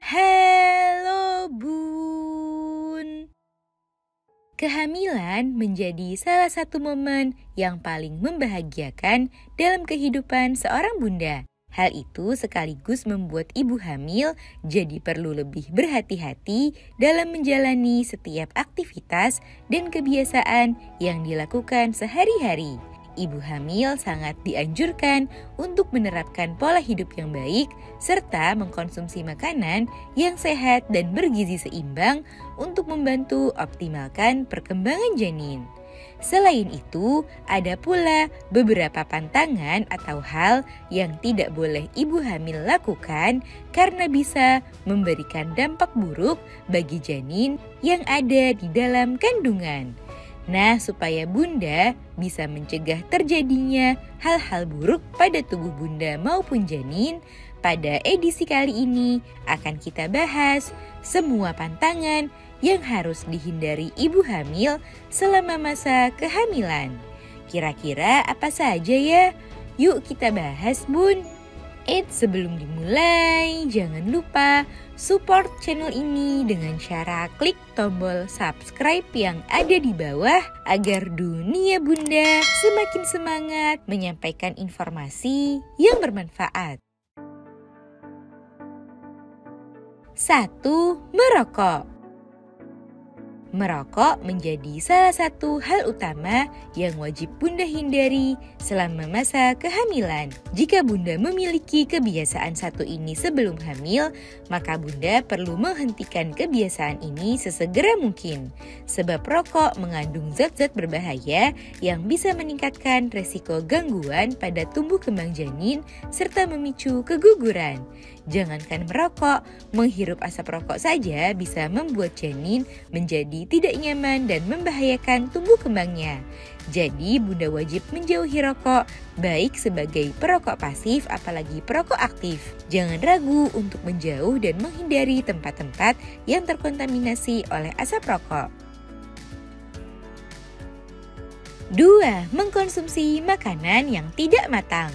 Halo Bun. Kehamilan menjadi salah satu momen yang paling membahagiakan dalam kehidupan seorang bunda. Hal itu sekaligus membuat ibu hamil jadi perlu lebih berhati-hati dalam menjalani setiap aktivitas dan kebiasaan yang dilakukan sehari-hari. Ibu hamil sangat dianjurkan untuk menerapkan pola hidup yang baik serta mengkonsumsi makanan yang sehat dan bergizi seimbang untuk membantu optimalkan perkembangan janin. Selain itu, ada pula beberapa pantangan atau hal yang tidak boleh ibu hamil lakukan karena bisa memberikan dampak buruk bagi janin yang ada di dalam kandungan. Nah, supaya bunda bisa mencegah terjadinya hal-hal buruk pada tubuh bunda maupun janin, pada edisi kali ini akan kita bahas semua pantangan yang harus dihindari ibu hamil selama masa kehamilan. Kira-kira apa saja ya? Yuk kita bahas, Bun. Sebelum dimulai, jangan lupa support channel ini dengan cara klik tombol subscribe yang ada di bawah agar dunia bunda semakin semangat menyampaikan informasi yang bermanfaat. 1. Merokok. Merokok menjadi salah satu hal utama yang wajib bunda hindari selama masa kehamilan. Jika bunda memiliki kebiasaan satu ini sebelum hamil, maka bunda perlu menghentikan kebiasaan ini sesegera mungkin. Sebab rokok mengandung zat-zat berbahaya yang bisa meningkatkan resiko gangguan pada tumbuh kembang janin serta memicu keguguran. Jangankan merokok, menghirup asap rokok saja bisa membuat janin menjadi tidak nyaman dan membahayakan tumbuh kembangnya. Jadi bunda wajib menjauhi rokok, baik sebagai perokok pasif apalagi perokok aktif. Jangan ragu untuk menjauh dan menghindari tempat-tempat yang terkontaminasi oleh asap rokok. 2. Mengkonsumsi makanan yang tidak matang.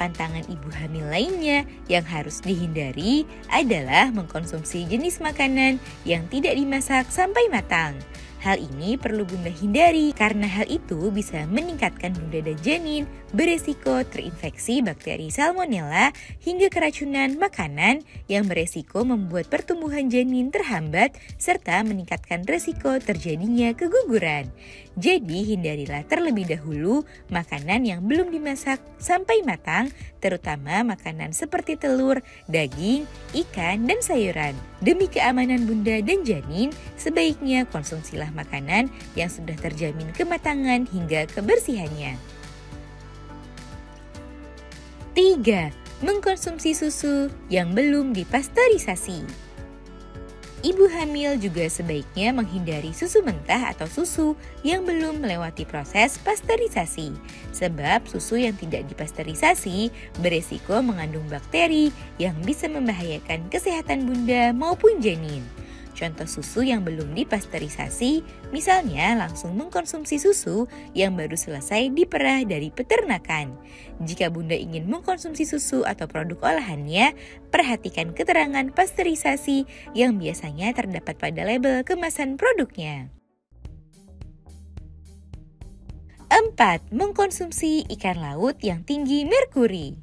Pantangan ibu hamil lainnya yang harus dihindari adalah mengkonsumsi jenis makanan yang tidak dimasak sampai matang. Hal ini perlu bunda hindari karena hal itu bisa meningkatkan bunda dan janin beresiko terinfeksi bakteri salmonella hingga keracunan makanan yang beresiko membuat pertumbuhan janin terhambat serta meningkatkan resiko terjadinya keguguran. Jadi hindarilah terlebih dahulu makanan yang belum dimasak sampai matang, terutama makanan seperti telur, daging, ikan, dan sayuran. Demi keamanan bunda dan janin, sebaiknya konsumsilah makanan yang sudah terjamin kematangan hingga kebersihannya. 3. Mengkonsumsi susu yang belum dipasteurisasi. Ibu hamil juga sebaiknya menghindari susu mentah atau susu yang belum melewati proses pasteurisasi. Sebab susu yang tidak dipasteurisasi beresiko mengandung bakteri yang bisa membahayakan kesehatan bunda maupun janin. Contoh susu yang belum dipasteurisasi, misalnya langsung mengkonsumsi susu yang baru selesai diperah dari peternakan. Jika bunda ingin mengkonsumsi susu atau produk olahannya, perhatikan keterangan pasteurisasi yang biasanya terdapat pada label kemasan produknya. 4. Mengkonsumsi ikan laut yang tinggi merkuri.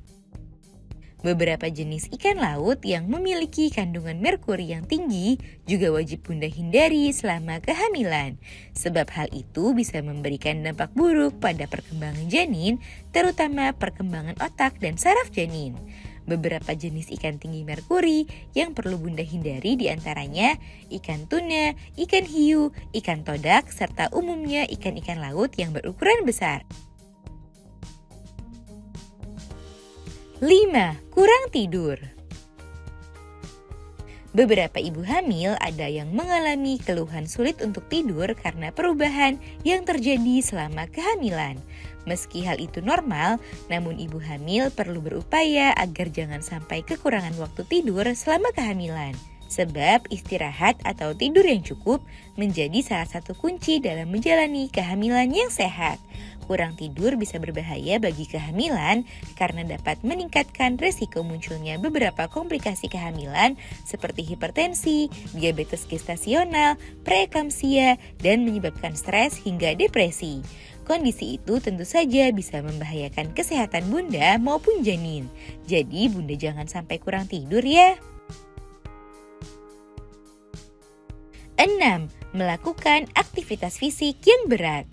Beberapa jenis ikan laut yang memiliki kandungan merkuri yang tinggi juga wajib bunda hindari selama kehamilan. Sebab hal itu bisa memberikan dampak buruk pada perkembangan janin, terutama perkembangan otak dan saraf janin. Beberapa jenis ikan tinggi merkuri yang perlu bunda hindari diantaranya ikan tuna, ikan hiu, ikan todak, serta umumnya ikan-ikan laut yang berukuran besar. 5. Kurang tidur. Beberapa ibu hamil ada yang mengalami keluhan sulit untuk tidur karena perubahan yang terjadi selama kehamilan. Meski hal itu normal, namun ibu hamil perlu berupaya agar jangan sampai kekurangan waktu tidur selama kehamilan. Sebab istirahat atau tidur yang cukup menjadi salah satu kunci dalam menjalani kehamilan yang sehat. Kurang tidur bisa berbahaya bagi kehamilan karena dapat meningkatkan resiko munculnya beberapa komplikasi kehamilan seperti hipertensi, diabetes gestasional, preeklamsia, dan menyebabkan stres hingga depresi. Kondisi itu tentu saja bisa membahayakan kesehatan bunda maupun janin. Jadi bunda jangan sampai kurang tidur ya. 6. Melakukan aktivitas fisik yang berat.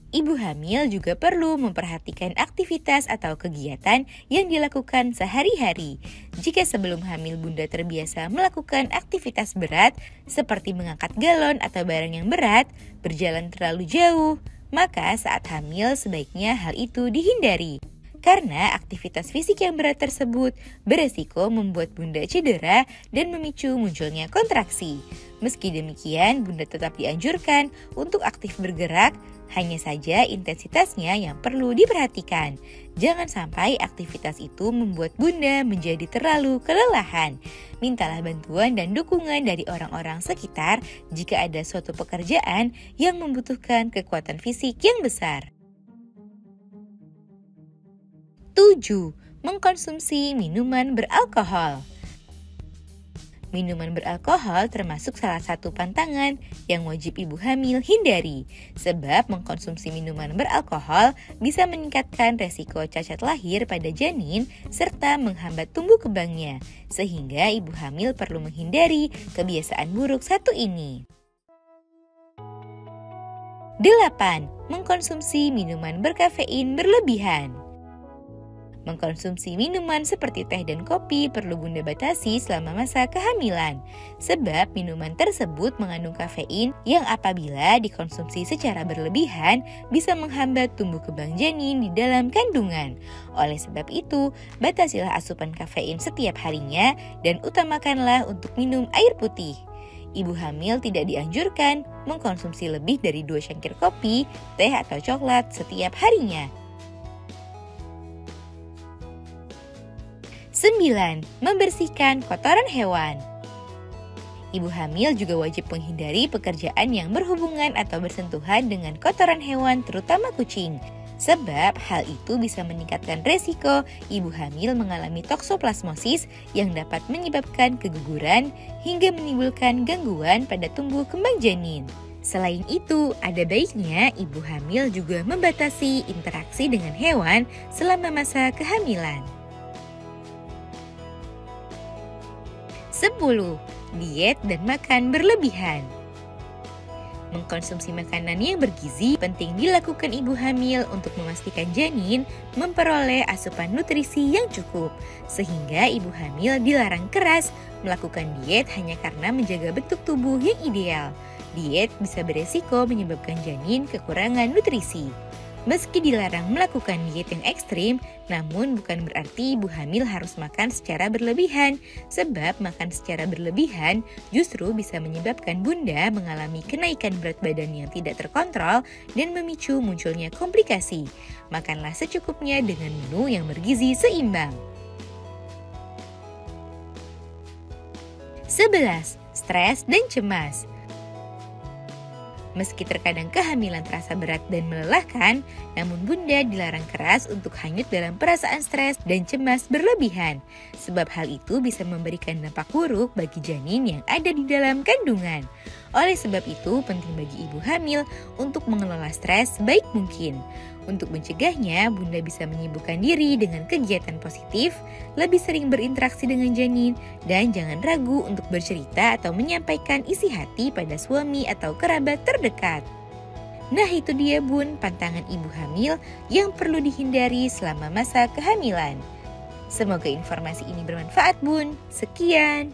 Ibu hamil juga perlu memperhatikan aktivitas atau kegiatan yang dilakukan sehari-hari. Jika sebelum hamil bunda terbiasa melakukan aktivitas berat seperti mengangkat galon atau barang yang berat, berjalan terlalu jauh, maka saat hamil sebaiknya hal itu dihindari. Karena aktivitas fisik yang berat tersebut beresiko membuat bunda cedera dan memicu munculnya kontraksi. Meski demikian, bunda tetap dianjurkan untuk aktif bergerak, hanya saja intensitasnya yang perlu diperhatikan. Jangan sampai aktivitas itu membuat bunda menjadi terlalu kelelahan. Mintalah bantuan dan dukungan dari orang-orang sekitar jika ada suatu pekerjaan yang membutuhkan kekuatan fisik yang besar. 7. Mengkonsumsi minuman beralkohol. Minuman beralkohol termasuk salah satu pantangan yang wajib ibu hamil hindari, sebab mengkonsumsi minuman beralkohol bisa meningkatkan resiko cacat lahir pada janin serta menghambat tumbuh kembangnya, sehingga ibu hamil perlu menghindari kebiasaan buruk satu ini. 8. Mengkonsumsi minuman berkafein berlebihan. Mengkonsumsi minuman seperti teh dan kopi perlu bunda batasi selama masa kehamilan, sebab minuman tersebut mengandung kafein yang apabila dikonsumsi secara berlebihan bisa menghambat tumbuh kembang janin di dalam kandungan. Oleh sebab itu, batasilah asupan kafein setiap harinya dan utamakanlah untuk minum air putih. Ibu hamil tidak dianjurkan mengkonsumsi lebih dari 2 cangkir kopi, teh atau coklat setiap harinya. 9. Membersihkan kotoran hewan. Ibu hamil juga wajib menghindari pekerjaan yang berhubungan atau bersentuhan dengan kotoran hewan, terutama kucing. Sebab hal itu bisa meningkatkan resiko ibu hamil mengalami toksoplasmosis yang dapat menyebabkan keguguran hingga menimbulkan gangguan pada tumbuh kembang janin. Selain itu, ada baiknya ibu hamil juga membatasi interaksi dengan hewan selama masa kehamilan. 10. Diet dan makan berlebihan. Mengkonsumsi makanan yang bergizi penting dilakukan ibu hamil untuk memastikan janin memperoleh asupan nutrisi yang cukup, sehingga ibu hamil dilarang keras melakukan diet hanya karena menjaga bentuk tubuh yang ideal. Diet bisa beresiko menyebabkan janin kekurangan nutrisi. Meski dilarang melakukan diet yang ekstrim, namun bukan berarti ibu hamil harus makan secara berlebihan, sebab makan secara berlebihan justru bisa menyebabkan bunda mengalami kenaikan berat badan yang tidak terkontrol dan memicu munculnya komplikasi. Makanlah secukupnya dengan menu yang bergizi seimbang. 11. Stres dan cemas. Meski terkadang kehamilan terasa berat dan melelahkan, namun bunda dilarang keras untuk hanyut dalam perasaan stres dan cemas berlebihan, sebab hal itu bisa memberikan dampak buruk bagi janin yang ada di dalam kandungan. Oleh sebab itu, penting bagi ibu hamil untuk mengelola stres sebaik mungkin. Untuk mencegahnya, bunda bisa menyibukkan diri dengan kegiatan positif, lebih sering berinteraksi dengan janin, dan jangan ragu untuk bercerita atau menyampaikan isi hati pada suami atau kerabat terdekat. Nah itu dia bun, pantangan ibu hamil yang perlu dihindari selama masa kehamilan. Semoga informasi ini bermanfaat bun. Sekian.